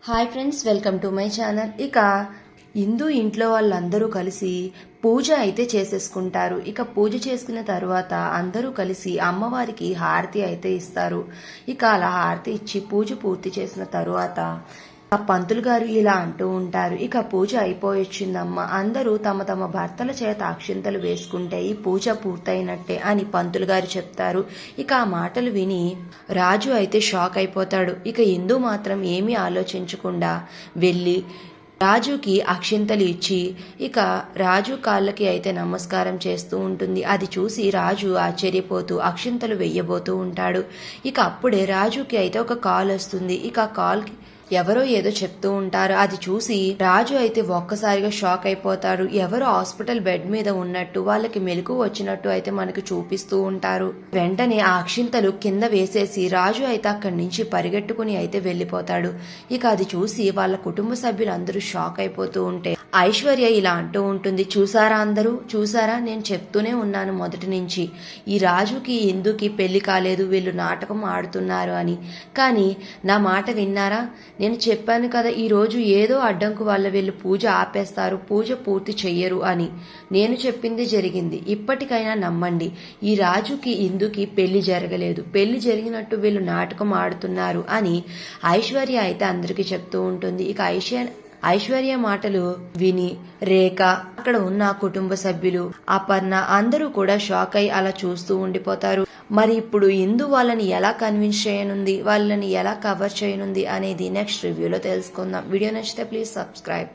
Hi friends, welcome to my channel. ఇక హిందూ ఇంట్లో వాళ్ళందరూ కలిసి పూజ అయితే చేసేసుకుంటారు. ఇక పూజ చేసుకున్న తర్వాత అందరూ కలిసి అమ్మవారికి హారతి అయితే ఇస్తారు. ఇక అలా హారతి ఇచ్చి పూజ పూర్తి చేసిన తరువాత ఆ పంతులు గారు ఇలా అంటూ ఉంటారు, ఇక పూజ అయిపోయొచ్చిందమ్మా, అందరూ తమ తమ భర్తల చేత అక్షింతలు వేసుకుంటే ఈ పూజ పూర్తయినట్టే అని పంతులు గారు చెప్తారు. ఇక ఆ మాటలు విని రాజు అయితే షాక్ అయిపోతాడు. ఇక ఇందు మాత్రం ఏమీ ఆలోచించకుండా వెళ్ళి రాజుకి అక్షింతలు ఇచ్చి ఇక రాజు కాళ్ళకి అయితే నమస్కారం చేస్తూ ఉంటుంది. అది చూసి రాజు ఆశ్చర్యపోతూ అక్షింతలు వెయ్యబోతూ ఉంటాడు. ఇక అప్పుడే రాజుకి అయితే ఒక కాల్ వస్తుంది. ఇక ఆ కాల్కి ఎవరో ఏదో చెప్తూ ఉంటారు. అది చూసి రాజు అయితే ఒక్కసారిగా షాక్ అయిపోతాడు. ఎవరో హాస్పిటల్ బెడ్ మీద ఉన్నట్టు, వాళ్ళకి మెలకు వచ్చినట్టు అయితే మనకు చూపిస్తూ ఉంటారు. వెంటనే ఆ అక్షింతలు కింద వేసేసి రాజు అయితే అక్కడి నుంచి పరిగెట్టుకుని అయితే వెళ్ళిపోతాడు. ఇక అది చూసి వాళ్ళ కుటుంబ సభ్యులందరూ షాక్ అయిపోతూ ఉంటే ఐశ్వర్య ఇలా అంటూ ఉంటుంది, చూసారా అందరూ, చూసారా, నేను చెప్తూనే ఉన్నాను మొదటి నుంచి ఈ రాజుకి ఇందుకి పెళ్లి కాలేదు, వీళ్ళు నాటకం ఆడుతున్నారు అని. కానీ నా మాట విన్నారా? నేను చెప్పాను కదా, ఈరోజు ఏదో అడ్డంకు వల్ల వీళ్ళు పూజ ఆపేస్తారు, పూజ పూర్తి చెయ్యరు అని. నేను చెప్పింది జరిగింది. ఇప్పటికైనా నమ్మండి, ఈ రాజుకి ఇందుకి పెళ్లి జరగలేదు, పెళ్లి జరిగినట్టు వీళ్ళు నాటకం ఆడుతున్నారు అని ఐశ్వర్య అయితే అందరికీ చెప్తూ ఉంటుంది. ఇక ఐశ్వర్య మాటలు విని రేఖ, అక్కడ ఉన్న కుటుంబ సభ్యులు, అపర్ణ అందరూ కూడా షాక్ అయి అలా చూస్తూ ఉండిపోతారు. మరి ఇప్పుడు ఇందు వాళ్ళని ఎలా కన్విన్స్ చేయనుంది, వాళ్ళని ఎలా కవర్ చేయనుంది అనేది నెక్స్ట్ రివ్యూలో తెలుసుకుందాం. వీడియో నచ్చితే ప్లీజ్ సబ్స్క్రైబ్.